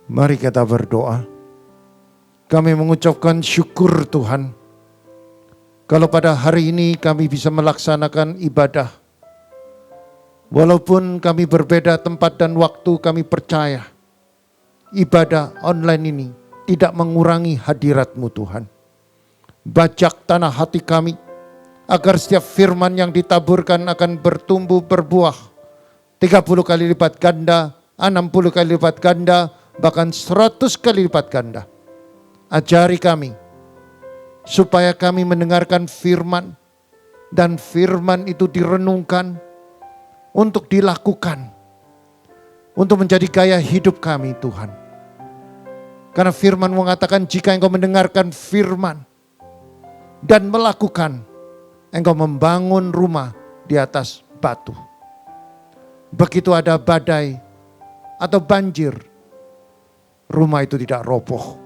Mari kita berdoa. Kami mengucapkan syukur Tuhan, kalau pada hari ini kami bisa melaksanakan ibadah. Walaupun kami berbeda tempat dan waktu, kami percaya ibadah online ini tidak mengurangi hadirat-Mu Tuhan. Bajak tanah hati kami, agar setiap firman yang ditaburkan akan bertumbuh berbuah 30 kali lipat ganda, 60 kali lipat ganda, bahkan 100 kali lipat ganda. Ajari kami supaya kami mendengarkan firman dan firman itu direnungkan untuk dilakukan, untuk menjadi gaya hidup kami Tuhan. Karena firman mengatakan jika engkau mendengarkan firman dan melakukan, engkau membangun rumah di atas batu. Begitu ada badai atau banjir, rumah itu tidak roboh.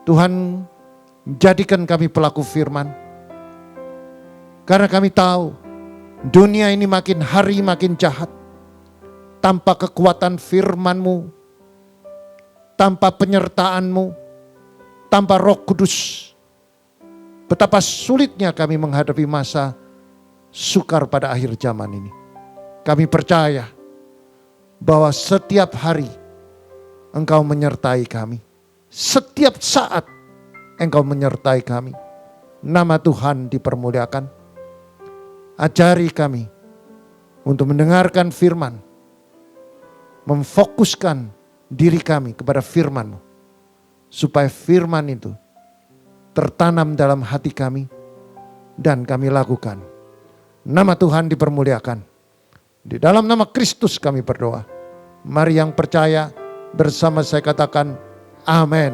Tuhan, jadikan kami pelaku firman. Karena kami tahu dunia ini makin hari makin jahat. Tanpa kekuatan firman-Mu, tanpa penyertaan-Mu, tanpa Roh Kudus, betapa sulitnya kami menghadapi masa sukar pada akhir zaman ini. Kami percaya bahwa setiap hari Engkau menyertai kami. Setiap saat Engkau menyertai kami. Nama Tuhan dipermuliakan. Ajari kami untuk mendengarkan firman. Memfokuskan diri kami kepada firman-Mu. Supaya firman itu tertanam dalam hati kami dan kami lakukan. Nama Tuhan dipermuliakan. Di dalam nama Kristus kami berdoa. Mari yang percaya bersama saya katakan amin.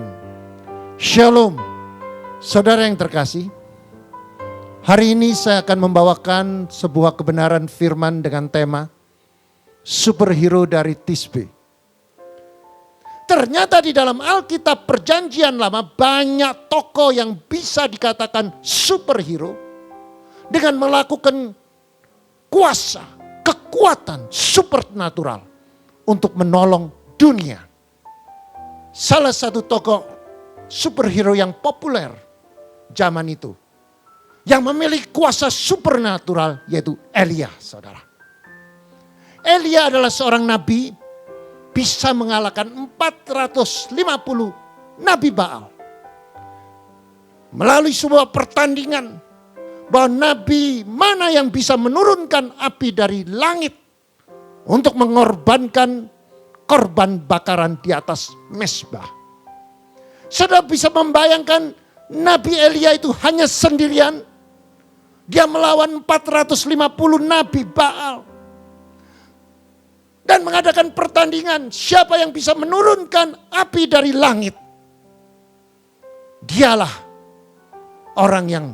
Shalom. Saudara yang terkasih, hari ini saya akan membawakan sebuah kebenaran firman dengan tema superhero dari Tisbe. Ternyata di dalam Alkitab Perjanjian Lama banyak tokoh yang bisa dikatakan superhero dengan melakukan kuasa, kekuatan supernatural untuk menolong dunia. Salah satu tokoh superhero yang populer zaman itu, yang memiliki kuasa supernatural, yaitu Elia, saudara. Elia adalah seorang nabi, bisa mengalahkan 450 nabi Baal. Melalui sebuah pertandingan, bahwa nabi mana yang bisa menurunkan api dari langit untuk mengorbankan korban bakaran di atas mezbah. Saudara bisa membayangkan Nabi Elia itu hanya sendirian. Dia melawan 450 Nabi Baal. Dan mengadakan pertandingan siapa yang bisa menurunkan api dari langit. Dialah orang yang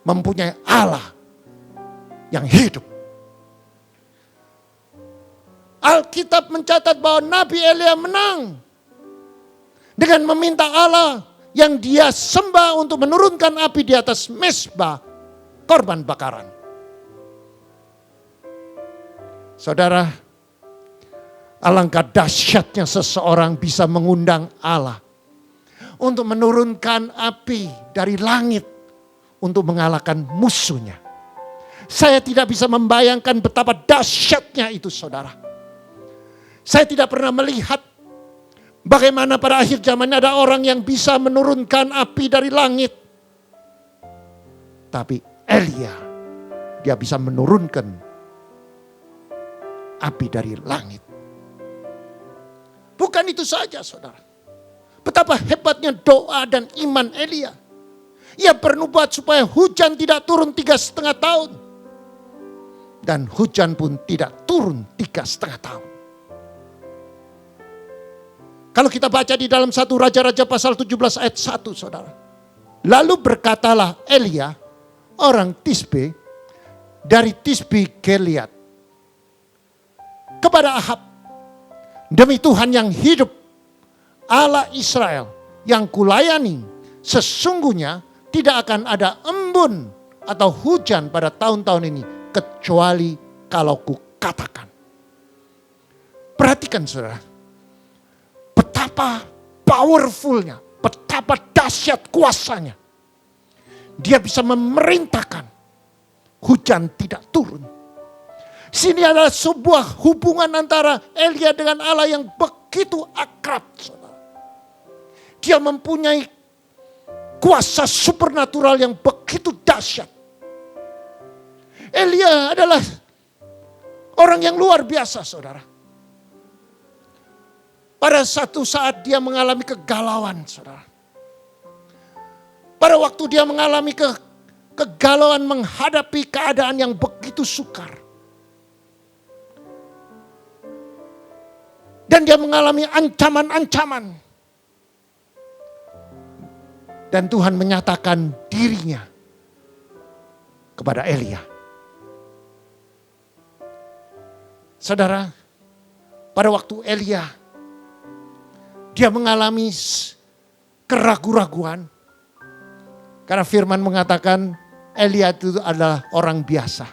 mempunyai Allah yang hidup. Alkitab mencatat bahwa Nabi Elia menang dengan meminta Allah yang dia sembah untuk menurunkan api di atas mezbah korban bakaran. Saudara, alangkah dahsyatnya seseorang bisa mengundang Allah untuk menurunkan api dari langit untuk mengalahkan musuhnya. Saya tidak bisa membayangkan betapa dahsyatnya itu, saudara. Saya tidak pernah melihat bagaimana pada akhir zaman ada orang yang bisa menurunkan api dari langit. Tapi Elia, dia bisa menurunkan api dari langit. Bukan itu saja, saudara. Betapa hebatnya doa dan iman Elia. Ia bernubuat supaya hujan tidak turun 3,5 tahun. Dan hujan pun tidak turun 3,5 tahun. Kalau kita baca di dalam 1 Raja-Raja pasal 17 ayat 1, saudara. Lalu berkatalah Elia, orang Tisbe, dari Tisbe Gilead, kepada Ahab, demi Tuhan yang hidup, Allah Israel yang kulayani, sesungguhnya tidak akan ada embun atau hujan pada tahun-tahun ini, kecuali kalau kukatakan. Perhatikan, saudara. betapa powerfulnya, betapa dahsyat kuasanya. Dia bisa memerintahkan hujan tidak turun. Sini adalah sebuah hubungan antara Elia dengan Allah yang begitu akrab, saudara. Dia mempunyai kuasa supernatural yang begitu dahsyat. Elia adalah orang yang luar biasa, saudara. Pada satu saat dia mengalami kegalauan, saudara. Pada waktu dia mengalami kegalauan menghadapi keadaan yang begitu sukar. Dan dia mengalami ancaman-ancaman. Dan Tuhan menyatakan dirinya kepada Elia. Saudara, pada waktu Elia, dia mengalami keraguan-raguan. Karena firman mengatakan Elia itu adalah orang biasa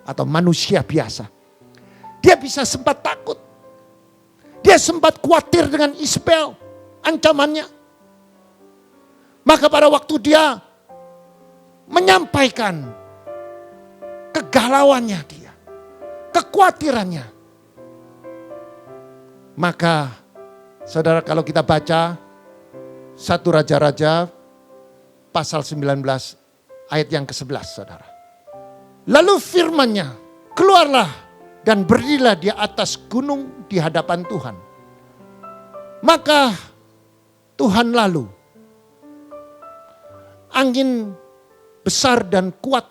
atau manusia biasa. Dia bisa sempat takut. Dia sempat khawatir dengan Isabel, ancamannya. Maka pada waktu dia menyampaikan kegalauannya dia, kekhawatirannya. Maka saudara, kalau kita baca 1 Raja-Raja pasal 19 ayat yang ke-11, saudara. Lalu firman-Nya, keluarlah dan berdirilah di atas gunung di hadapan Tuhan. Maka Tuhan lalu, angin besar dan kuat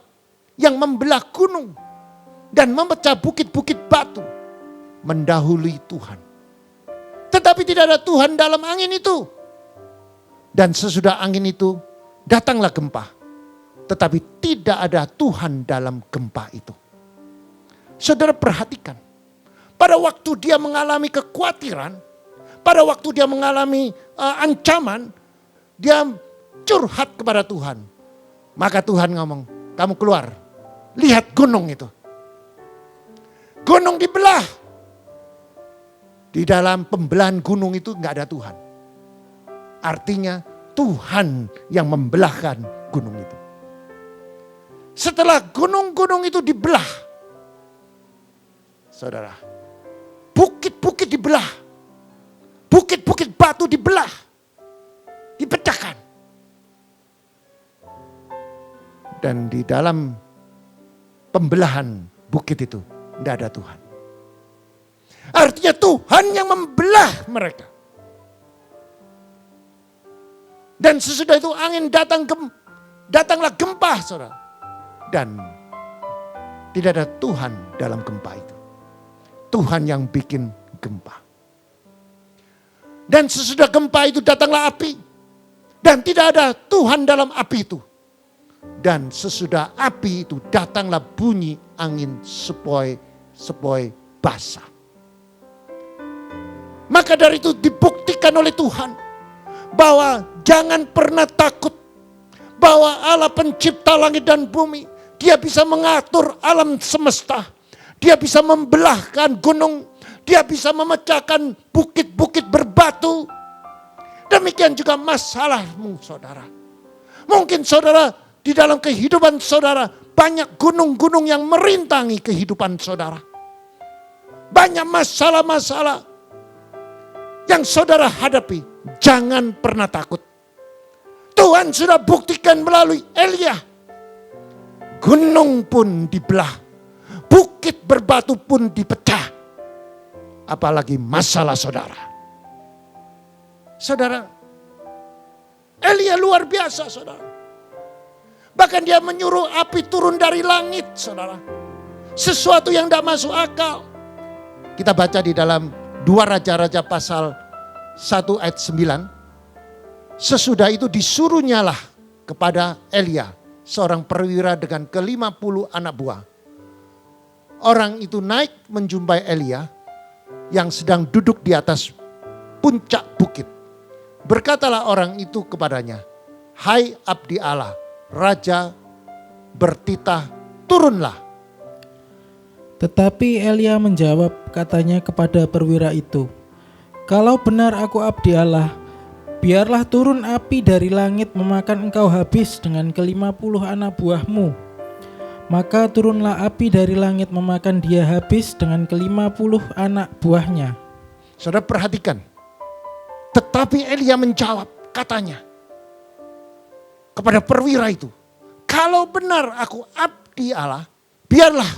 yang membelah gunung dan memecah bukit-bukit batu mendahului Tuhan. Tetapi tidak ada Tuhan dalam angin itu. Dan sesudah angin itu datanglah gempa. Tetapi tidak ada Tuhan dalam gempa itu. Saudara perhatikan, pada waktu dia mengalami kekhawatiran, pada waktu dia mengalami ancaman, dia curhat kepada Tuhan. Maka Tuhan ngomong, kamu keluar, lihat gunung itu. Gunung dibelah. Di dalam pembelahan gunung itu gak ada Tuhan. Artinya Tuhan yang membelahkan gunung itu. Setelah gunung-gunung itu dibelah, saudara, bukit-bukit dibelah. Bukit-bukit batu dibelah. Dipecahkan. Dan di dalam pembelahan bukit itu tidak ada Tuhan. Artinya Tuhan yang membelah mereka. Dan sesudah itu angin datanglah gempa, saudara. Dan tidak ada Tuhan dalam gempa itu. Tuhan yang bikin gempa. Dan sesudah gempa itu datanglah api. Dan tidak ada Tuhan dalam api itu. Dan sesudah api itu datanglah bunyi angin sepoi-sepoi basah. Maka dari itu dibuktikan oleh Tuhan bahwa jangan pernah takut bahwa Allah pencipta langit dan bumi, Dia bisa mengatur alam semesta. Dia bisa membelahkan gunung. Dia bisa memecahkan bukit-bukit berbatu. Demikian juga masalahmu, saudara. Mungkin saudara di dalam kehidupan saudara banyak gunung-gunung yang merintangi kehidupan saudara. Banyak masalah-masalah yang saudara hadapi. Jangan pernah takut. Tuhan sudah buktikan melalui Elia. Gunung pun dibelah. Bukit berbatu pun dipecah. Apalagi masalah saudara. Saudara, Elia luar biasa, saudara. Bahkan dia menyuruh api turun dari langit, saudara. Sesuatu yang tidak masuk akal. Kita baca di dalam 2 Raja-Raja pasal 1 ayat 9. Sesudah itu disuruhnyalah kepada Elia, seorang perwira dengan ke-50 anak buah. Orang itu naik menjumpai Elia yang sedang duduk di atas puncak bukit. Berkatalah orang itu kepadanya, "Hai abdi Allah, Raja bertitah, turunlah." Tetapi Elia menjawab, katanya kepada perwira itu, Kalau benar aku abdi Allah, biarlah turun api dari langit memakan engkau habis dengan ke-50 anak buahmu. Maka turunlah api dari langit memakan dia habis dengan ke-50 anak buahnya. Saudara perhatikan. Tetapi Elia menjawab, katanya kepada perwira itu, kalau benar aku abdi Allah, biarlah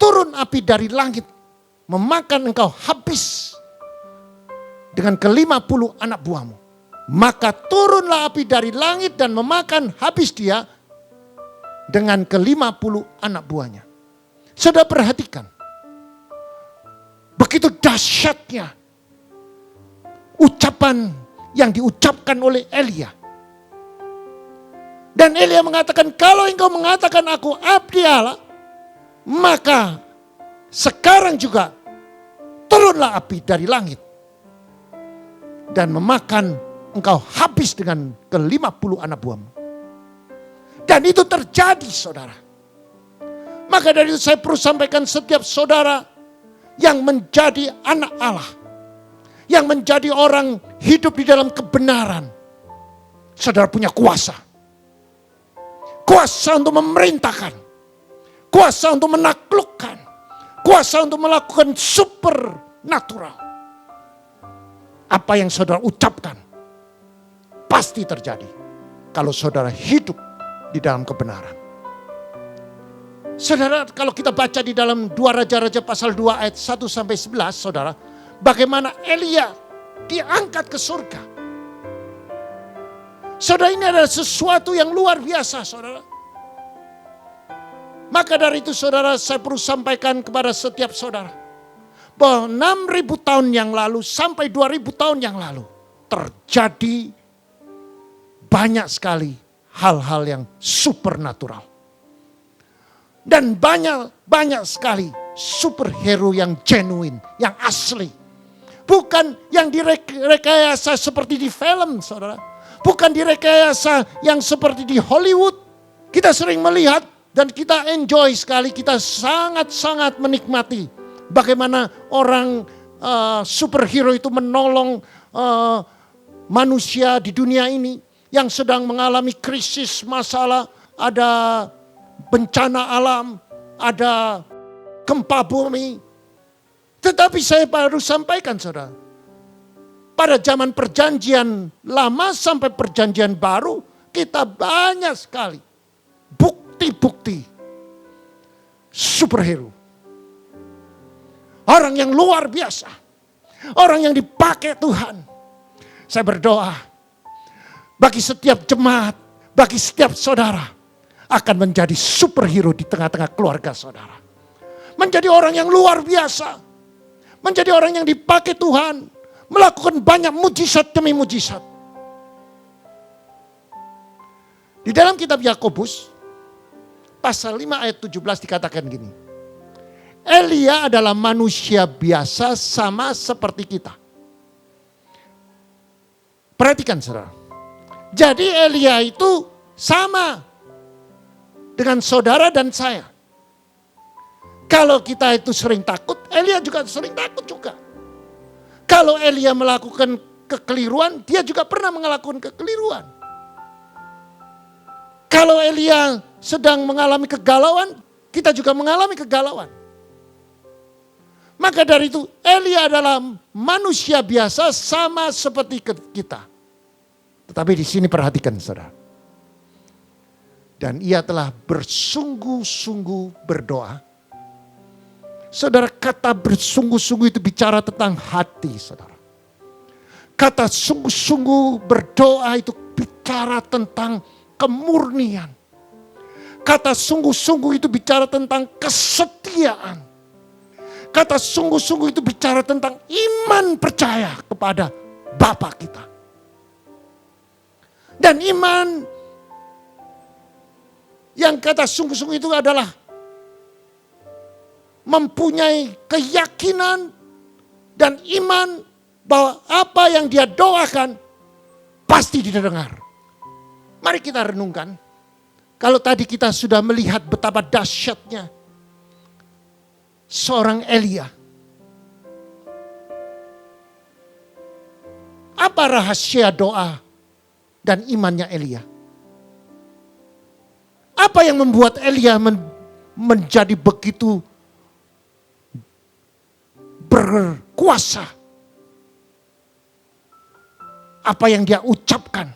turun api dari langit memakan engkau habis dengan ke-50 anak buahmu. Maka turunlah api dari langit dan memakan habis dia dengan ke-50 anak buahnya. Saudara perhatikan. Begitu dahsyatnya ucapan yang diucapkan oleh Elia. Dan Elia mengatakan, kalau engkau mengatakan aku abdi Allah, maka sekarang juga turunlah api dari langit dan memakan engkau habis dengan ke-50 anak buahmu. Dan itu terjadi, saudara. Maka dari itu saya perlu sampaikan, setiap saudara yang menjadi anak Allah, yang menjadi orang hidup di dalam kebenaran, saudara punya kuasa. Kuasa untuk memerintahkan, kuasa untuk menaklukkan, kuasa untuk melakukan supernatural. Apa yang saudara ucapkan pasti terjadi kalau saudara hidup di dalam kebenaran. Saudara, kalau kita baca di dalam 2 Raja-Raja pasal 2 ayat 1 sampai 11, saudara, bagaimana Elia diangkat ke surga. Saudara, ini adalah sesuatu yang luar biasa, saudara. Maka dari itu, saudara, saya perlu sampaikan kepada setiap saudara bahwa 6.000 tahun yang lalu sampai 2.000 tahun yang lalu terjadi banyak sekali hal-hal yang supernatural. Dan banyak sekali superhero yang genuine, yang asli. Bukan yang direkayasa seperti di film, saudara. Bukan direkayasa yang seperti di Hollywood. Kita sering melihat dan kita enjoy sekali, kita sangat-sangat menikmati bagaimana orang superhero itu menolong manusia di dunia ini yang sedang mengalami krisis, masalah, ada bencana alam, ada gempa bumi. Tetapi saya baru sampaikan, saudara, pada zaman perjanjian lama sampai perjanjian baru, kita banyak sekali bukti-bukti superhero. Orang yang luar biasa. Orang yang dipakai Tuhan. Saya berdoa bagi setiap jemaat, bagi setiap saudara, akan menjadi superhero di tengah-tengah keluarga saudara. Menjadi orang yang luar biasa. Menjadi orang yang dipakai Tuhan. Melakukan banyak mujizat demi mujizat. Di dalam kitab Yakobus, pasal 5 ayat 17 dikatakan gini. Elia adalah manusia biasa sama seperti kita. Perhatikan, saudara. Jadi Elia itu sama dengan saudara dan saya. Kalau kita itu sering takut, Elia juga sering takut juga. Kalau Elia melakukan kekeliruan, dia juga pernah melakukan kekeliruan. Kalau Elia sedang mengalami kegalauan, kita juga mengalami kegalauan. Maka dari itu Elia adalah manusia biasa sama seperti kita. Tetapi di sini perhatikan, saudara. Dan ia telah bersungguh-sungguh berdoa. Saudara, kata bersungguh-sungguh itu bicara tentang hati, saudara. Kata sungguh-sungguh berdoa itu bicara tentang kemurnian. Kata sungguh-sungguh itu bicara tentang kesetiaan. Kata sungguh-sungguh itu bicara tentang iman percaya kepada Bapa kita. Dan iman yang kata sungguh-sungguh itu adalah mempunyai keyakinan dan iman bahwa apa yang dia doakan pasti didengar. Mari kita renungkan. Kalau tadi kita sudah melihat betapa dahsyatnya seorang Elia. Apa rahasia doa dan imannya Elia? Apa yang membuat Elia menjadi begitu berkuasa? Apa yang dia ucapkan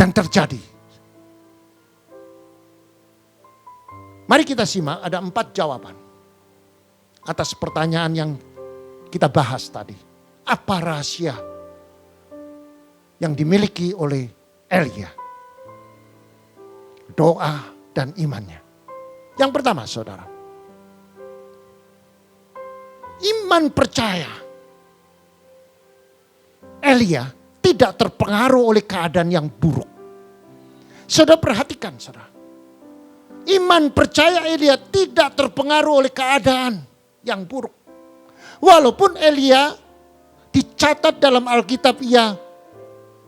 dan terjadi? Mari kita simak, ada 4 jawaban atas pertanyaan yang kita bahas tadi. Apa rahasia yang dimiliki oleh Elia? Doa dan imannya. Yang pertama, saudara, iman percaya. Elia tidak terpengaruh oleh keadaan yang buruk. Saudara perhatikan, saudara. Iman percaya Elia tidak terpengaruh oleh keadaan yang buruk. Walaupun Elia dicatat dalam Alkitab ia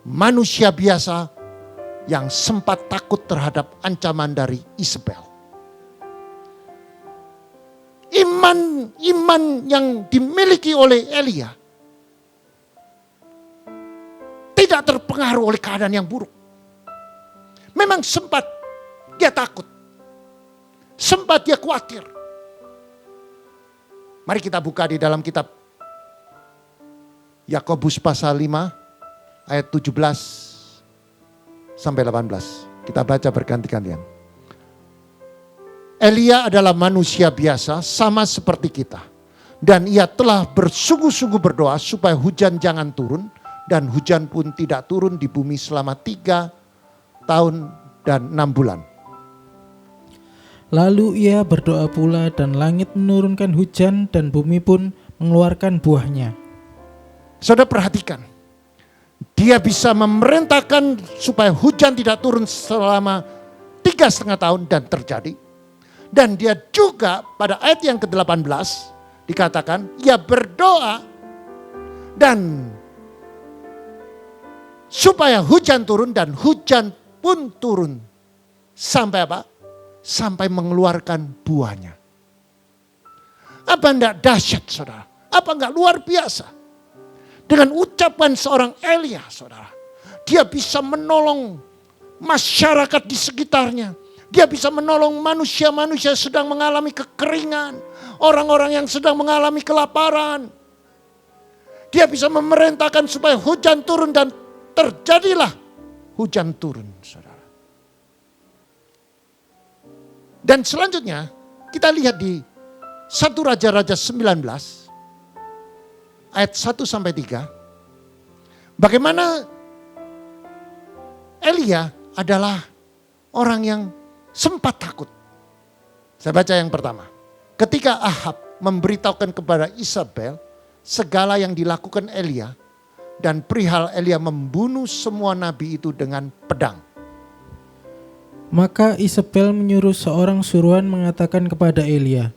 manusia biasa yang sempat takut terhadap ancaman dari Isabel. Iman yang dimiliki oleh Elia tidak terpengaruh oleh keadaan yang buruk. Memang sempat dia takut. Sempat dia khawatir. Mari kita buka di dalam kitab Yakobus pasal 5 ayat 17 sampai 18. Kita baca berganti-gantian. Elia adalah manusia biasa sama seperti kita. Dan ia telah bersungguh-sungguh berdoa supaya hujan jangan turun. Dan hujan pun tidak turun di bumi selama 3 tahun dan 6 bulan. Lalu ia berdoa pula dan langit menurunkan hujan dan bumi pun mengeluarkan buahnya. Saudara perhatikan. Dia bisa memerintahkan supaya hujan tidak turun selama 3,5 tahun dan terjadi. Dan dia juga pada ayat yang ke-18 dikatakan ia berdoa dan supaya hujan turun dan hujan pun turun. Sampai apa? Sampai mengeluarkan buahnya. Apa enggak dahsyat, saudara? Apa enggak luar biasa? Dengan ucapan seorang Elia, saudara. Dia bisa menolong masyarakat di sekitarnya. Dia bisa menolong manusia-manusia yang sedang mengalami kekeringan. Orang-orang yang sedang mengalami kelaparan. Dia bisa memerintahkan supaya hujan turun dan terjadilah hujan turun, saudara. Dan selanjutnya kita lihat di 1 Raja-Raja 19 ayat 1 sampai 3. Bagaimana Elia adalah orang yang sempat takut. Saya baca yang pertama. Ketika Ahab memberitahukan kepada Isabel segala yang dilakukan Elia dan perihal Elia membunuh semua nabi itu dengan pedang. Maka Isabel menyuruh seorang suruhan mengatakan kepada Elia,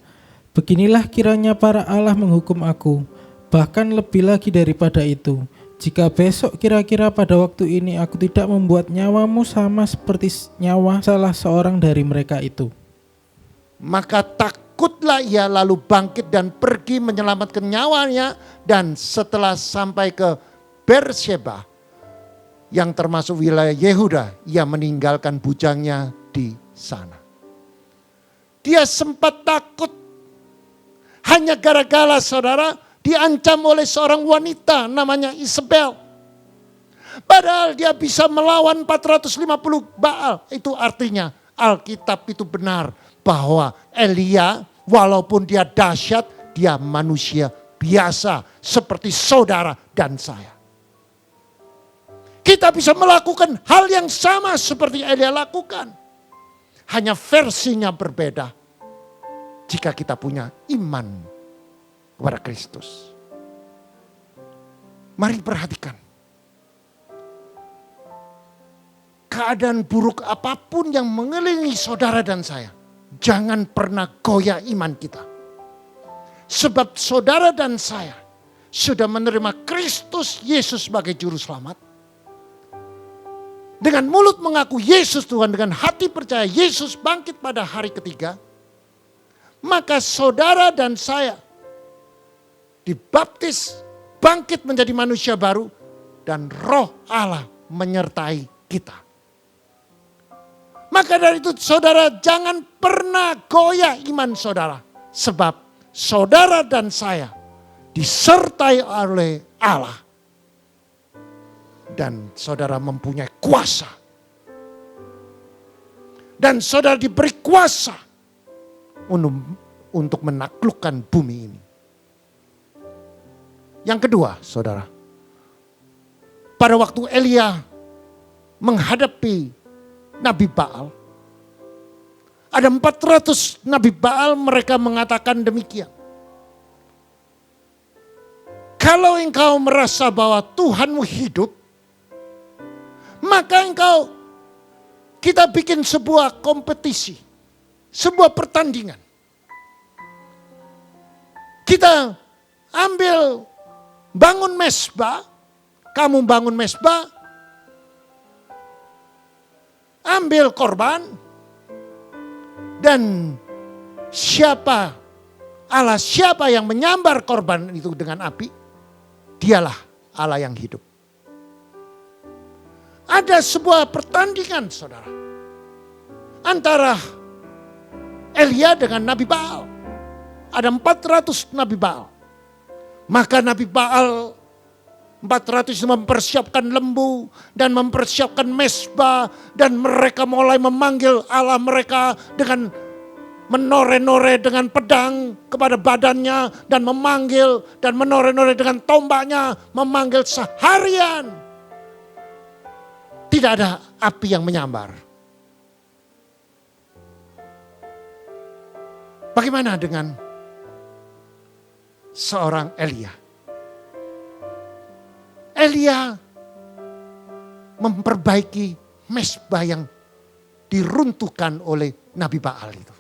"Beginilah kiranya para Allah menghukum aku, bahkan lebih lagi daripada itu. Jika besok kira-kira pada waktu ini aku tidak membuat nyawamu sama seperti nyawa salah seorang dari mereka itu." Maka takutlah ia lalu bangkit dan pergi menyelamatkan nyawanya. Dan setelah sampai ke Beersheba yang termasuk wilayah Yehuda, ia meninggalkan bujangnya di sana. Dia sempat takut hanya gara-gara, saudara, diancam oleh seorang wanita namanya Isabel. Padahal dia bisa melawan 450 Baal. Itu artinya Alkitab itu benar bahwa Elia walaupun dia dahsyat, dia manusia biasa seperti saudara dan saya. Kita bisa melakukan hal yang sama seperti Elia lakukan. Hanya versinya berbeda. Jika kita punya iman kepada Kristus. Mari perhatikan. Keadaan buruk apapun yang mengelilingi saudara dan saya. Jangan pernah goyah iman kita. Sebab saudara dan saya sudah menerima Kristus Yesus sebagai juru selamat. Dengan mulut mengaku Yesus Tuhan, dengan hati percaya Yesus bangkit pada hari ketiga. Maka saudara dan saya dibaptis bangkit menjadi manusia baru, dan roh Allah menyertai kita. Maka dari itu saudara jangan pernah goyah iman saudara. Sebab saudara dan saya disertai oleh Allah. Dan saudara mempunyai kuasa. Dan saudara diberi kuasa untuk menaklukkan bumi ini. Yang kedua, saudara, pada waktu Elia menghadapi Nabi Baal, ada 400 Nabi Baal, mereka mengatakan demikian. Kalau engkau merasa bahwa Tuhanmu hidup, maka kita bikin sebuah kompetisi, sebuah pertandingan. Kita bangun mesbah, kamu bangun mesbah, ambil korban, dan siapa yang menyambar korban itu dengan api, dialah Allah yang hidup. Ada sebuah pertandingan saudara, antara Elia dengan Nabi Baal. Ada 400 Nabi Baal. Maka Nabi Baal 400 mempersiapkan lembu dan mempersiapkan mesbah, dan mereka mulai memanggil Allah mereka dengan menore-nore dengan pedang kepada badannya, dan memanggil dan menore-nore dengan tombaknya, memanggil seharian. Tidak ada api yang menyambar. Bagaimana dengan seorang Elia? Elia memperbaiki mesbah yang diruntuhkan oleh Nabi Baal itu.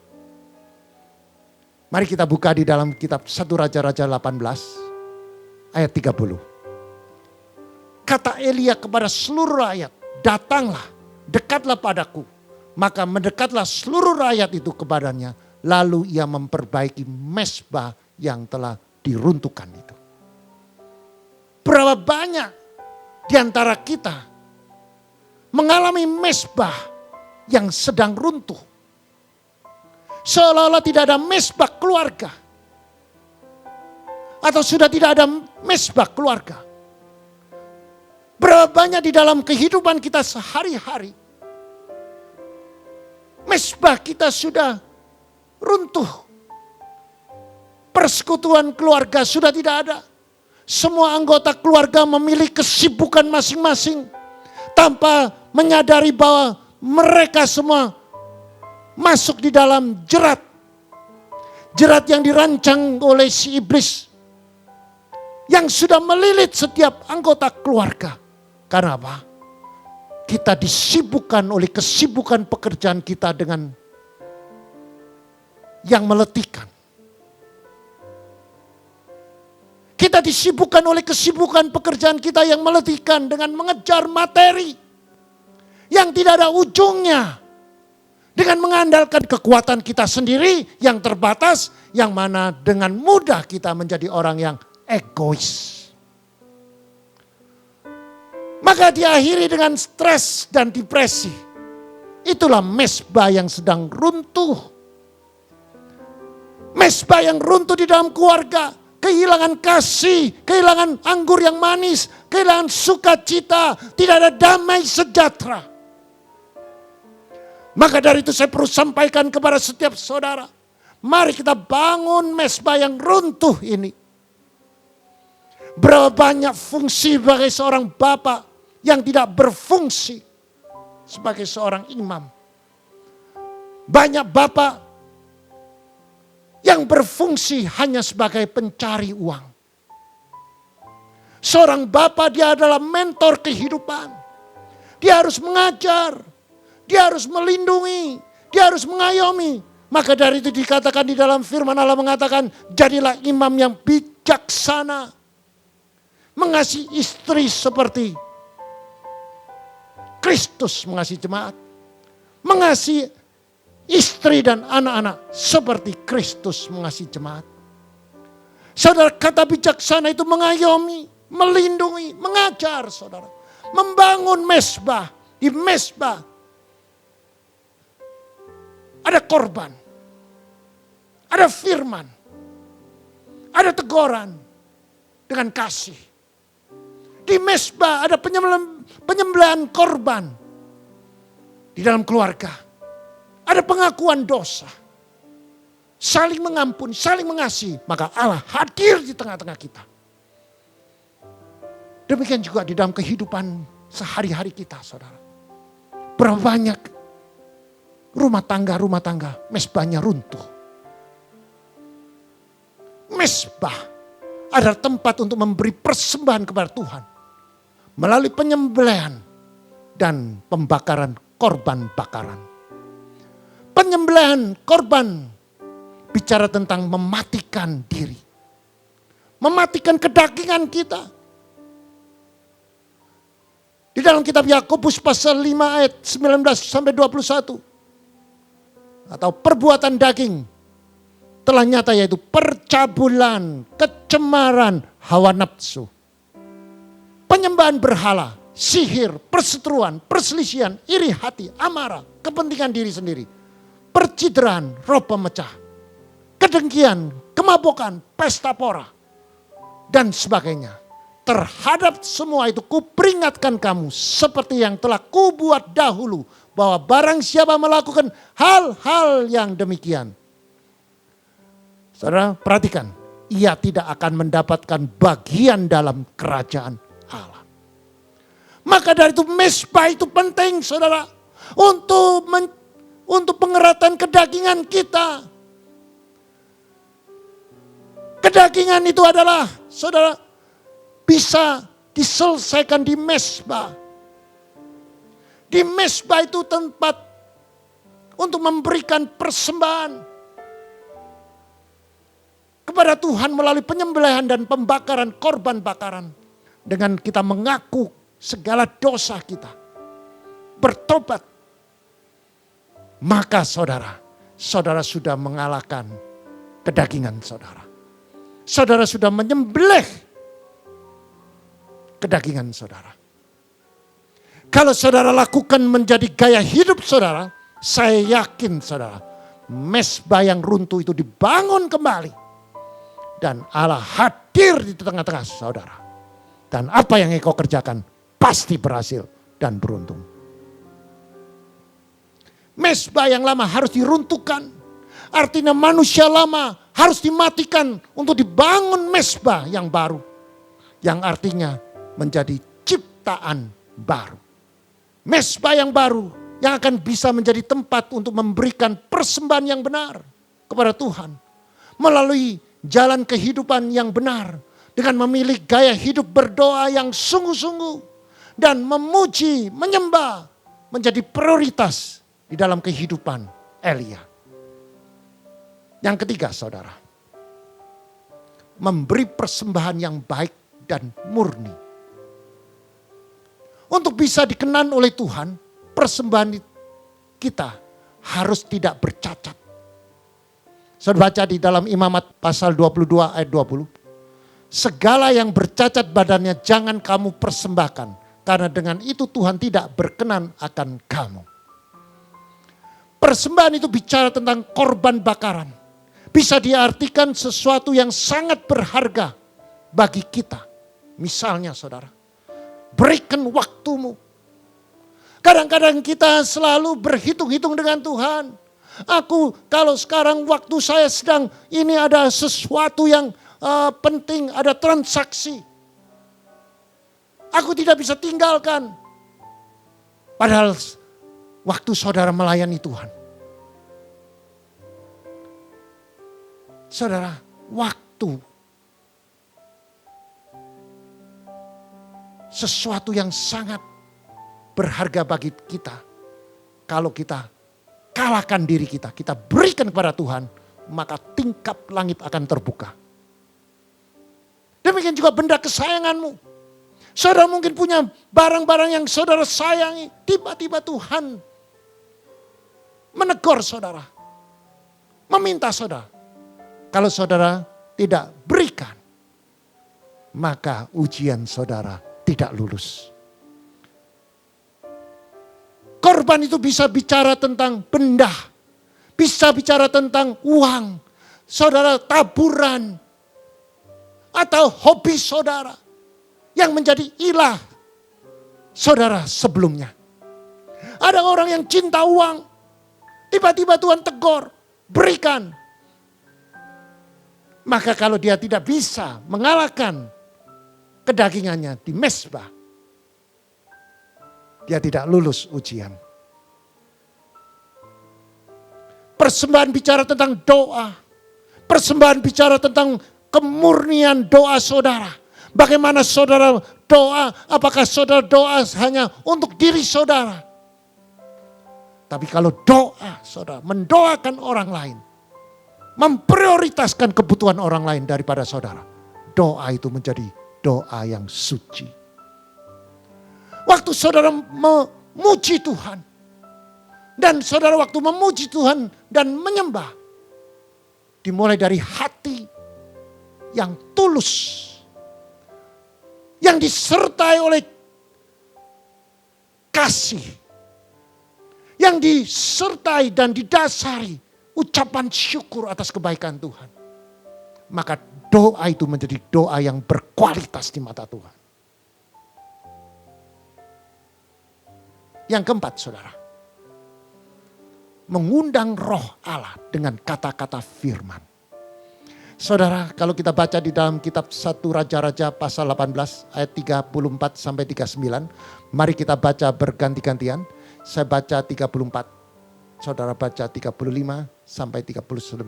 Mari kita buka di dalam kitab 1 Raja-Raja 18 ayat 30. Kata Elia kepada seluruh rakyat, datanglah, dekatlah padaku. Maka mendekatlah seluruh rakyat itu kepadanya. Lalu ia memperbaiki mesbah yang telah diruntuhkan itu. Berapa banyak di antara kita mengalami mesbah yang sedang runtuh. Seolah-olah tidak ada mesbah keluarga. Atau sudah tidak ada mesbah keluarga. Berapa banyak di dalam kehidupan kita sehari-hari, mesbah kita sudah runtuh. Persekutuan keluarga sudah tidak ada. Semua anggota keluarga memiliki kesibukan masing-masing, tanpa menyadari bahwa mereka semua masuk di dalam jerat. Jerat yang dirancang oleh si iblis, yang sudah melilit setiap anggota keluarga. Karena apa? Kita disibukkan oleh kesibukan pekerjaan kita dengan yang meletihkan. Kita disibukkan oleh kesibukan pekerjaan kita yang meletihkan dengan mengejar materi yang tidak ada ujungnya. Dengan mengandalkan kekuatan kita sendiri yang terbatas, yang mana dengan mudah kita menjadi orang yang egois. Maka diakhiri dengan stres dan depresi. Itulah mesbah yang sedang runtuh. Mesbah yang runtuh di dalam keluarga. Kehilangan kasih, kehilangan anggur yang manis, kehilangan sukacita, tidak ada damai sejahtera. Maka dari itu saya perlu sampaikan kepada setiap saudara. Mari kita bangun mesbah yang runtuh ini. Berapa banyak fungsi sebagai seorang bapak yang tidak berfungsi sebagai seorang imam. Banyak bapak yang berfungsi hanya sebagai pencari uang. Seorang bapak, dia adalah mentor kehidupan. Dia harus mengajar, dia harus melindungi, dia harus mengayomi. Maka dari itu dikatakan di dalam firman Allah mengatakan, jadilah imam yang bijaksana. Mengasihi istri seperti Kristus mengasihi jemaat. Mengasihi istri dan anak-anak seperti Kristus mengasihi jemaat. Saudara, kata bijaksana itu mengayomi. melindungi, mengajar saudara. Membangun mezbah. Di mezbah ada korban, ada firman, ada teguran dengan kasih. Di mezbah ada penyembelihan korban. Di dalam keluarga ada pengakuan dosa. Saling mengampuni, saling mengasihi. Maka Allah hadir di tengah-tengah kita. Demikian juga di dalam kehidupan sehari-hari kita, saudara. Berapa banyak rumah tangga mezbahnya runtuh. Mezbah adalah tempat untuk memberi persembahan kepada Tuhan. Melalui penyembelihan dan pembakaran korban bakaran. Penyembelihan korban bicara tentang mematikan diri. Mematikan kedagingan kita. Di dalam kitab Yakobus pasal 5 ayat 19 sampai 21. Atau perbuatan daging telah nyata, yaitu percabulan, kecemaran, hawa nafsu. Penyembahan berhala, sihir, perseteruan, perselisihan, iri hati, amarah, kepentingan diri sendiri. Percideraan, roh pemecah, kedengkian, kemabukan, pesta pora, dan sebagainya. Terhadap semua itu kuperingatkan kamu seperti yang telah kubuat dahulu, bahwa barang siapa melakukan hal-hal yang demikian, saudara perhatikan, ia tidak akan mendapatkan bagian dalam kerajaan Allah. Maka dari itu mezbah itu penting, saudara, untuk pengeratan kedagingan kita. Kedagingan itu adalah, saudara, bisa diselesaikan di mezbah. Di mezbah itu tempat untuk memberikan persembahan kepada Tuhan melalui penyembelihan dan pembakaran korban bakaran. Dengan kita mengaku segala dosa kita, bertobat, maka saudara sudah mengalahkan kedagingan saudara. Saudara sudah menyembelih kedagingan saudara. Kalau saudara lakukan menjadi gaya hidup saudara, saya yakin saudara, mezbah yang runtuh itu dibangun kembali. Dan Allah hadir di tengah-tengah saudara. Dan apa yang engkau kerjakan pasti berhasil dan beruntung. Mezbah yang lama harus diruntuhkan. Artinya manusia lama harus dimatikan untuk dibangun mezbah yang baru. Yang artinya menjadi ciptaan baru. Mezbah yang baru yang akan bisa menjadi tempat untuk memberikan persembahan yang benar kepada Tuhan. Melalui jalan kehidupan yang benar. Dengan memilih gaya hidup berdoa yang sungguh-sungguh. Dan memuji, menyembah menjadi prioritas di dalam kehidupan Elia. Yang ketiga saudara. Memberi persembahan yang baik dan murni. Untuk bisa dikenan oleh Tuhan, persembahan kita harus tidak bercacat. Saya baca di dalam Imamat pasal 22 ayat 20. Segala yang bercacat badannya jangan kamu persembahkan, karena dengan itu Tuhan tidak berkenan akan kamu. Persembahan itu bicara tentang korban bakaran. Bisa diartikan sesuatu yang sangat berharga bagi kita. Misalnya saudara, berikan waktumu. Kadang-kadang kita selalu berhitung-hitung dengan Tuhan. Kalau sekarang waktu saya sedang, ini ada sesuatu yang penting, ada transaksi. Aku tidak bisa tinggalkan. Padahal waktu saudara melayani Tuhan. Saudara, waktu sesuatu yang sangat berharga bagi kita. Kalau kita kalahkan diri kita, kita berikan kepada Tuhan, maka tingkap langit akan terbuka. Demikian juga benda kesayanganmu. Saudara mungkin punya barang-barang yang saudara sayangi, tiba-tiba Tuhan menegur saudara, meminta saudara. Kalau saudara tidak berikan, maka ujian saudara tidak lulus. Korban itu bisa bicara tentang benda, bisa bicara tentang uang, saudara taburan, atau hobi saudara yang menjadi ilah saudara sebelumnya. Ada orang yang cinta uang, tiba-tiba Tuhan tegur, berikan. Maka kalau dia tidak bisa mengalahkan kedagingannya di mezbah, dia tidak lulus ujian. Persembahan bicara tentang doa. Persembahan bicara tentang kemurnian doa saudara. Bagaimana saudara doa, apakah saudara doa hanya untuk diri saudara? Tapi kalau doa saudara mendoakan orang lain, memprioritaskan kebutuhan orang lain daripada saudara, doa itu menjadi doa yang suci. Waktu saudara memuji Tuhan, dan saudara waktu memuji Tuhan dan menyembah, dimulai dari hati yang tulus, yang disertai oleh kasih, yang disertai dan didasari ucapan syukur atas kebaikan Tuhan. Maka doa itu menjadi doa yang berkualitas di mata Tuhan. Yang keempat saudara, mengundang roh Allah dengan kata-kata firman. Saudara, kalau kita baca di dalam kitab 1 Raja-Raja pasal 18 ayat 34 sampai 39. Mari kita baca berganti-gantian. Saya baca 34, saudara baca 35 sampai 39.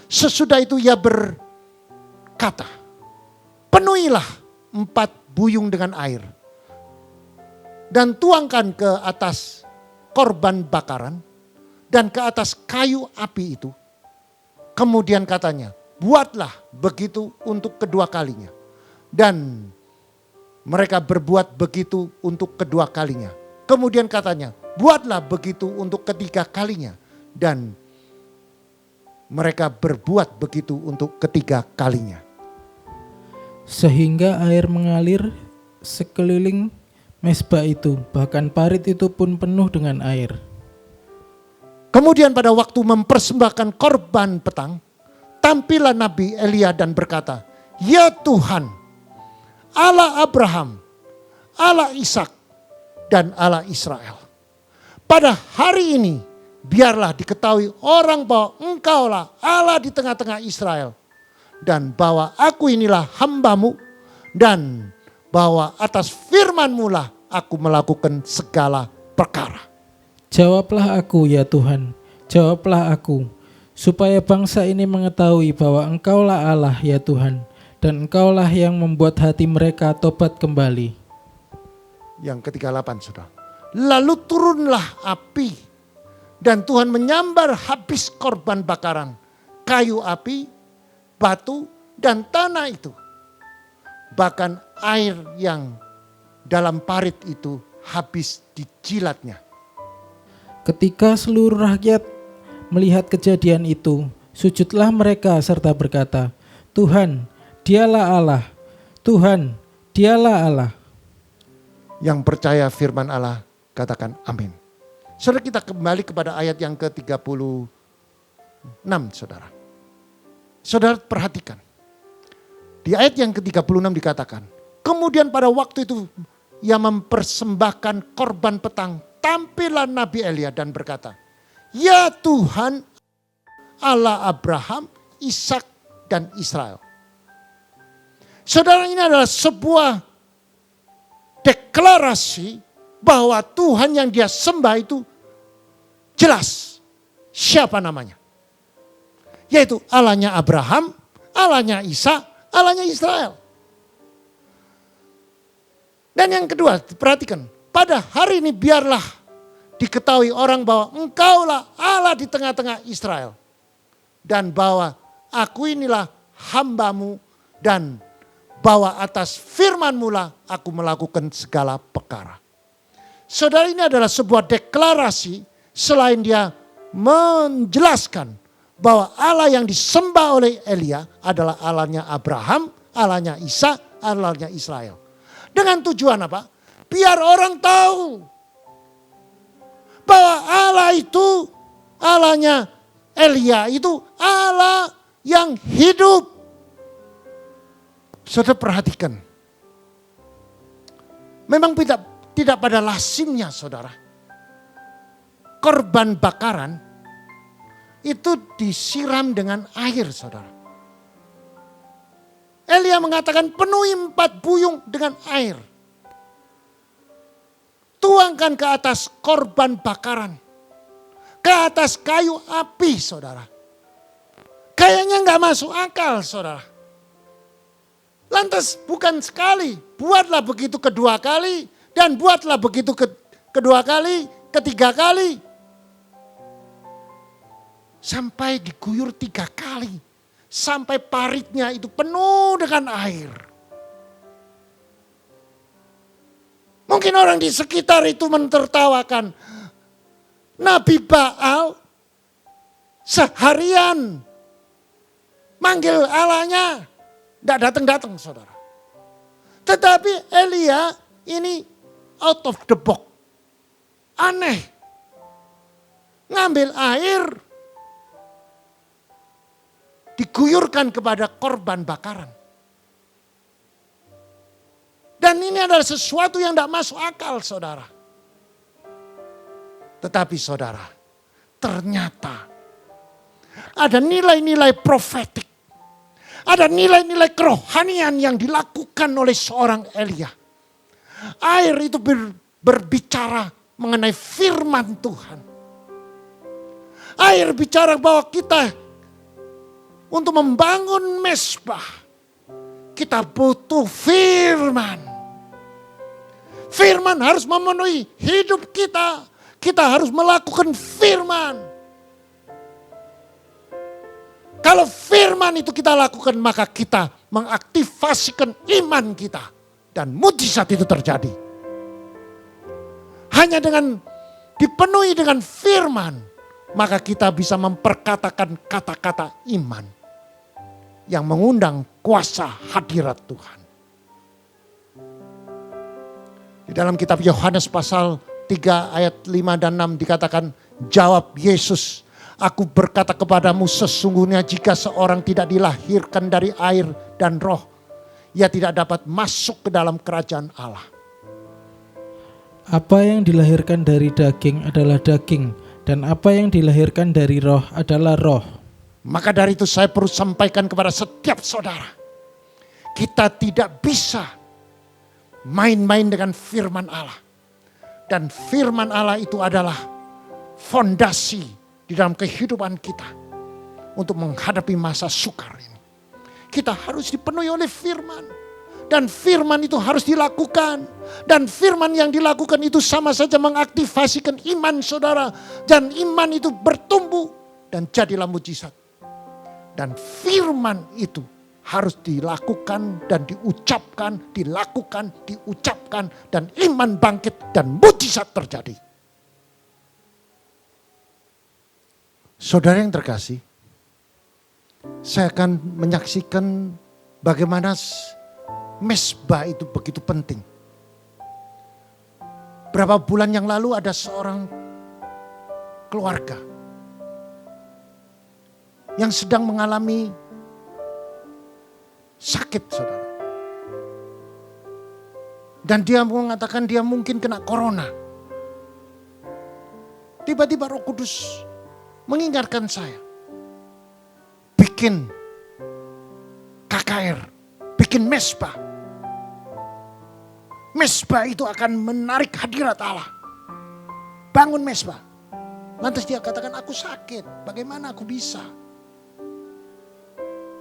Sesudah itu ia berkata, penuhilah 4 buyung dengan air. Dan tuangkan ke atas korban bakaran dan ke atas kayu api itu. Kemudian katanya, buatlah begitu untuk kedua kalinya. Dan mereka berbuat begitu untuk kedua kalinya. Kemudian katanya, buatlah begitu untuk ketiga kalinya. Dan mereka berbuat begitu untuk ketiga kalinya. Sehingga air mengalir sekeliling mezbah itu, bahkan parit itu pun penuh dengan air. Kemudian pada waktu mempersembahkan korban petang, tampillah Nabi Elia dan berkata, ya Tuhan, Allah Abraham, Allah Ishak, dan Allah Israel. Pada hari ini, biarlah diketahui orang bahwa engkaulah Allah di tengah-tengah Israel. Dan bahwa aku inilah hambamu, dan bahwa atas firman-Mu lah aku melakukan segala perkara. Jawablah aku ya Tuhan, jawablah aku, supaya bangsa ini mengetahui bahwa engkaulah Allah ya Tuhan, dan engkaulah yang membuat hati mereka tobat kembali. Yang ke-38 saudara. Lalu turunlah api, dan Tuhan menyambar habis korban bakaran, kayu api, batu, dan tanah itu. Bahkan air yang dalam parit itu habis dijilatnya. Ketika seluruh rakyat melihat kejadian itu, sujudlah mereka serta berkata, Tuhan, dialah Allah, Tuhan, dialah Allah. Yang percaya firman Allah, katakan amin. Saudara, kita kembali kepada ayat yang ke-36 saudara. Saudara perhatikan. Di ayat yang ke-36 dikatakan, kemudian pada waktu itu ia mempersembahkan korban petang, tampillah Nabi Elia dan berkata, ya Tuhan Allah Abraham, Ishak, dan Israel. Saudara, ini adalah sebuah deklarasi bahwa Tuhan yang dia sembah itu jelas siapa namanya. Yaitu Allahnya Abraham, Allahnya Ishak, Allahnya Israel. Dan yang kedua, perhatikan. Pada hari ini biarlah diketahui orang bahwa engkaulah Allah di tengah-tengah Israel. Dan bahwa aku inilah hambamu dan bahwa atas firman-Mu lah aku melakukan segala perkara. Saudara, ini adalah sebuah deklarasi selain dia menjelaskan bahwa Allah yang disembah oleh Elia adalah Allahnya Abraham, Allahnya Isa, Allahnya Israel. Dengan tujuan apa? Biar orang tahu bahwa Allah itu, Allahnya Elia itu Allah yang hidup. Saudara perhatikan. Memang tidak pada lazimnya saudara. Korban bakaran itu disiram dengan air saudara. Elia mengatakan penuhi 4 buyung dengan air. Tuangkan ke atas korban bakaran. Ke atas kayu api saudara. Kayaknya gak masuk akal saudara. Lantas bukan sekali, buatlah begitu kedua kali. Dan buatlah begitu kedua kali, ketiga kali. Sampai diguyur 3 kali. Sampai paritnya itu penuh dengan air. Mungkin orang di sekitar itu mentertawakan. Nabi Baal seharian manggil Allahnya. Tidak datang-datang saudara. Tetapi Elia ini out of the box. Aneh. Ngambil air. Diguyurkan kepada korban bakaran. Dan ini adalah sesuatu yang tidak masuk akal saudara. Tetapi saudara, ternyata ada nilai-nilai profetik. Ada nilai-nilai kerohanian yang dilakukan oleh seorang Elia. Air itu berbicara mengenai firman Tuhan. Air bicara bahwa kita untuk membangun mezbah, kita butuh firman. Firman harus memenuhi hidup kita. Kita harus melakukan firman. Kalau firman itu kita lakukan, maka kita mengaktifasikan iman kita. Dan mujizat itu terjadi. Hanya dengan dipenuhi dengan firman, maka kita bisa memperkatakan kata-kata iman. Yang mengundang kuasa hadirat Tuhan. Di dalam kitab Yohanes pasal 3 ayat 5 dan 6 dikatakan, jawab Yesus, aku berkata kepadamu sesungguhnya jika seorang tidak dilahirkan dari air dan roh, ia tidak dapat masuk ke dalam kerajaan Allah. Apa yang dilahirkan dari daging adalah daging, dan apa yang dilahirkan dari roh adalah roh. Maka dari itu saya perlu sampaikan kepada setiap saudara. Kita tidak bisa main-main dengan firman Allah. Dan firman Allah itu adalah fondasi di dalam kehidupan kita. Untuk menghadapi masa sukar ini. Kita harus dipenuhi oleh firman. Dan firman itu harus dilakukan. Dan firman yang dilakukan itu sama saja mengaktifasikan iman saudara. Dan iman itu bertumbuh dan jadilah mujizat. Dan firman itu harus dilakukan dan diucapkan, dilakukan, diucapkan. Dan iman bangkit dan mujizat terjadi. Saudara yang terkasih, saya akan menyaksikan bagaimana mezbah itu begitu penting. Berapa bulan yang lalu ada seorang keluarga yang sedang mengalami sakit saudara. Dan dia mengatakan dia mungkin kena corona. Tiba-tiba Roh Kudus mengingatkan saya. Bikin KKR, bikin mezbah. Mezbah itu akan menarik hadirat Allah. Bangun mezbah. Lantas dia katakan, aku sakit, bagaimana aku bisa?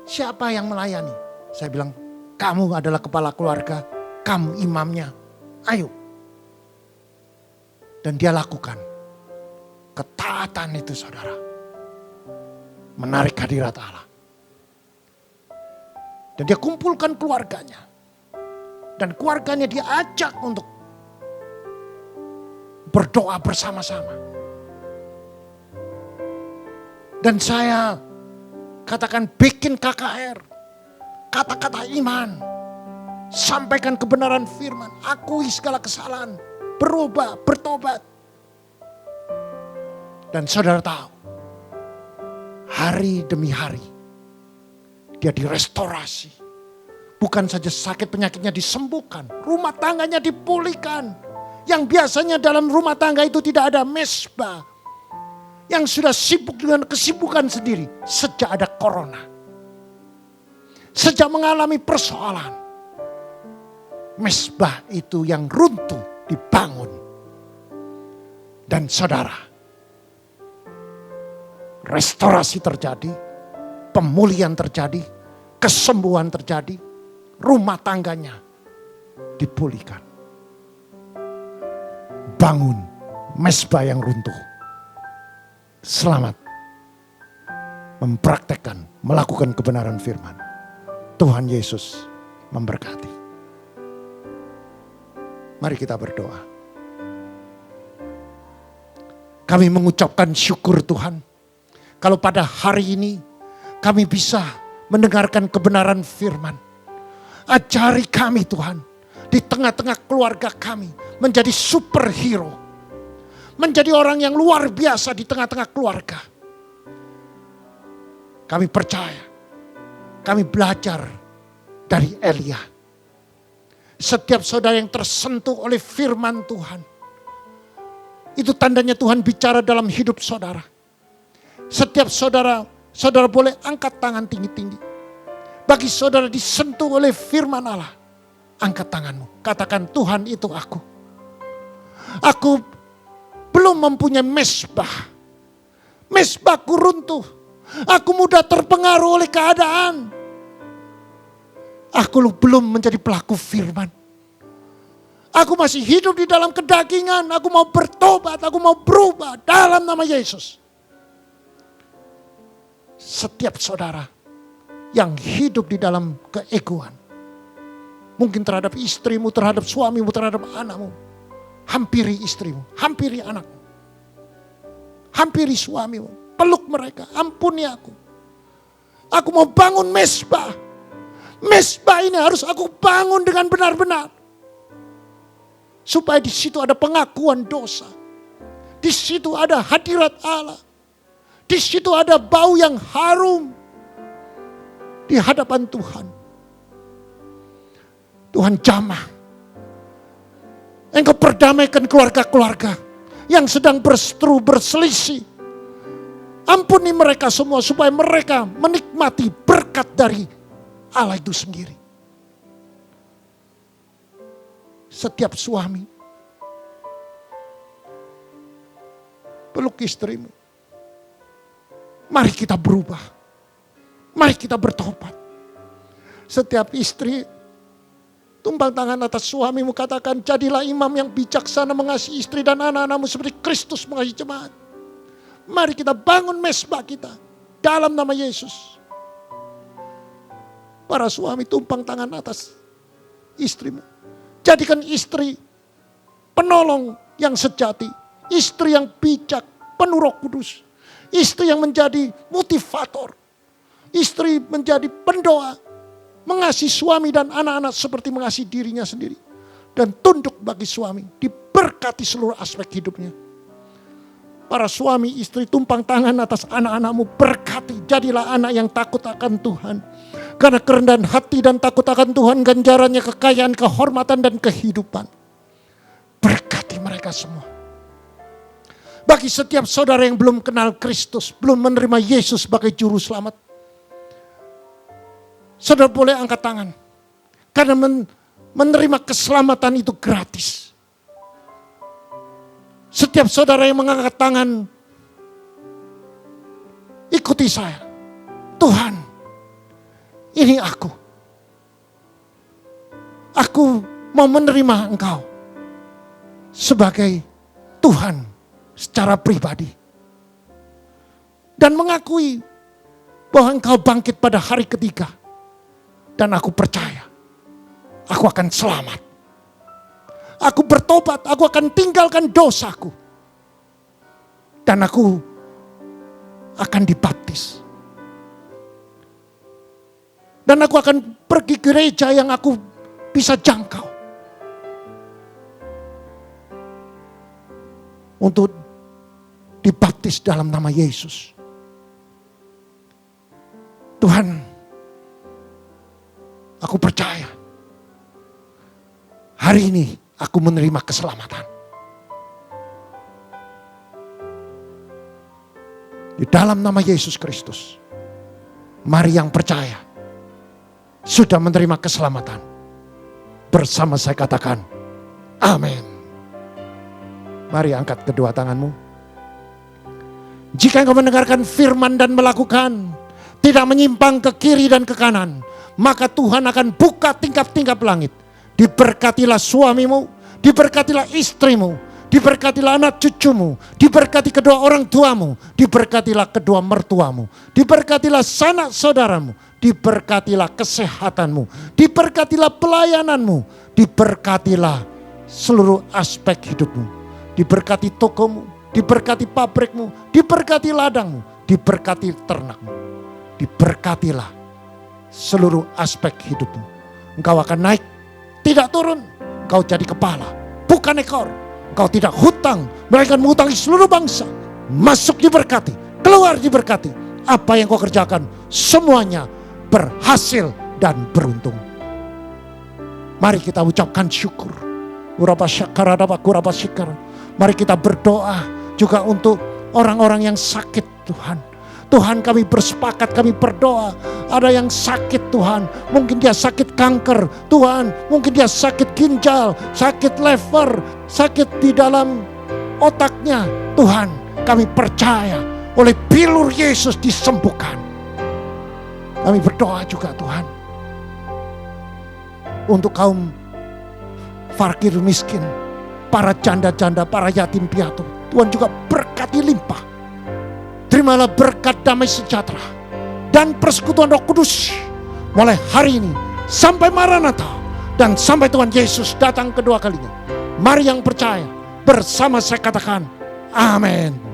Siapa yang melayani? Saya bilang, kamu adalah kepala keluarga, kamu imamnya, ayo. Dan dia lakukan. Ketaatan itu saudara. Menarik hadirat Allah. Dan dia kumpulkan keluarganya. Dan keluarganya dia ajak untuk berdoa bersama-sama. Dan saya katakan bikin KKR. kata-kata iman. Sampaikan kebenaran firman. Akui segala kesalahan. Berubah, bertobat. Dan saudara tahu, hari demi hari dia direstorasi. Bukan saja sakit penyakitnya disembuhkan, rumah tangganya dipulihkan. Yang biasanya dalam rumah tangga itu tidak ada mesbah. Yang sudah sibuk dengan kesibukan sendiri sejak ada corona. Sejak mengalami persoalan. Mesbah itu yang runtuh dibangun. Dan saudara, restorasi terjadi, pemulihan terjadi, kesembuhan terjadi, rumah tangganya dipulihkan. Bangun mesbah yang runtuh. Selamat mempraktekkan, melakukan kebenaran firman. Tuhan Yesus memberkati. Mari kita berdoa. Kami mengucapkan syukur Tuhan. Kalau pada hari ini kami bisa mendengarkan kebenaran firman. Ajari kami Tuhan. Di tengah-tengah keluarga kami menjadi superhero. Menjadi orang yang luar biasa di tengah-tengah keluarga. Kami percaya. Kami belajar dari Elia. Setiap saudara yang tersentuh oleh firman Tuhan. Itu tandanya Tuhan bicara dalam hidup saudara. Setiap saudara boleh angkat tangan tinggi-tinggi. Bagi saudara disentuh oleh firman Allah. Angkat tanganmu. Katakan, Tuhan itu aku. Aku belum mempunyai mesbah. Mesbahku runtuh. Aku mudah terpengaruh oleh keadaan. Aku belum menjadi pelaku firman. Aku masih hidup di dalam kedagingan. Aku mau bertobat. Aku mau berubah dalam nama Yesus. Setiap saudara yang hidup di dalam keegoan. Mungkin terhadap istrimu, terhadap suamimu, terhadap anakmu. Hampiri istrimu, hampiri anakmu. Hampiri suamimu, peluk mereka, ampuni aku. Aku mau bangun mesbah. Mesbah ini harus aku bangun dengan benar-benar. Supaya di situ ada pengakuan dosa. Di situ ada hadirat Allah. Di situ ada bau yang harum. Di hadapan Tuhan. Tuhan jamah. Engkau perdamaikan keluarga-keluarga yang sedang berseteru, berselisih. Ampuni mereka semua supaya mereka menikmati berkat dari Allah itu sendiri. Setiap suami peluk istrimu. Mari kita berubah. Mari kita bertobat. Setiap istri tumpang tangan atas suamimu, katakan, jadilah imam yang bijaksana mengasihi istri dan anak-anakmu seperti Kristus mengasihi jemaat. Mari kita bangun mesbah kita dalam nama Yesus. Para suami tumpang tangan atas istrimu. Jadikan istri penolong yang sejati. Istri yang bijak, penuh Roh Kudus. Istri yang menjadi motivator. Istri menjadi pendoa. Mengasihi suami dan anak-anak seperti mengasihi dirinya sendiri. Dan tunduk bagi suami. Diberkati seluruh aspek hidupnya. Para suami istri tumpang tangan atas anak-anakmu, berkati. Jadilah anak yang takut akan Tuhan. Karena kerendahan hati dan takut akan Tuhan, ganjarannya kekayaan, kehormatan dan kehidupan. Berkati mereka semua. Bagi setiap saudara yang belum kenal Kristus, belum menerima Yesus sebagai juru selamat, saudara boleh angkat tangan. Karena menerima keselamatan itu gratis. Setiap saudara yang mengangkat tangan, ikuti saya. Tuhan, ini aku. Aku mau menerima Engkau sebagai Tuhan secara pribadi. Dan mengakui bahwa Engkau bangkit pada hari ketiga. Dan aku percaya, aku akan selamat. Aku bertobat, aku akan tinggalkan dosaku. Dan aku akan dibaptis. Dan aku akan pergi gereja yang aku bisa jangkau. Untuk dibaptis dalam nama Yesus. Tuhan, aku percaya hari ini aku menerima keselamatan. Di dalam nama Yesus Kristus. Mari yang percaya sudah menerima keselamatan. Bersama saya katakan, amin. Mari angkat kedua tanganmu. Jika engkau mendengarkan firman dan melakukan, tidak menyimpang ke kiri dan ke kanan, maka Tuhan akan buka tingkap-tingkap langit. Diberkatilah suamimu, diberkatilah istrimu, diberkatilah anak cucumu, diberkati kedua orang tuamu, diberkatilah kedua mertuamu, diberkatilah sanak saudaramu, diberkatilah kesehatanmu, diberkatilah pelayananmu, diberkatilah seluruh aspek hidupmu, diberkati tokomu, diberkati pabrikmu, diberkati ladangmu, diberkati ternakmu, diberkatilah seluruh aspek hidupmu. Engkau akan naik, tidak turun, engkau jadi kepala, bukan ekor. Engkau tidak hutang, melainkan menghutangi seluruh bangsa. Masuk diberkati, keluar diberkati. Apa yang kau kerjakan, semuanya berhasil dan beruntung. Mari kita ucapkan syukur. Mari kita berdoa juga untuk orang-orang yang sakit, Tuhan. Tuhan, kami bersepakat, kami berdoa. Ada yang sakit, Tuhan. Mungkin dia sakit kanker, Tuhan. Mungkin dia sakit ginjal, sakit liver, sakit di dalam otaknya. Tuhan, kami percaya oleh bilur Yesus disembuhkan. Kami berdoa juga, Tuhan, untuk kaum fakir miskin, para janda-janda, para yatim piatu. Tuhan juga berkati limpah. Terimalah berkat damai sejahtera dan persekutuan Roh Kudus mulai hari ini sampai Maranatha dan sampai Tuhan Yesus datang kedua kalinya. Mari yang percaya bersama saya katakan amin.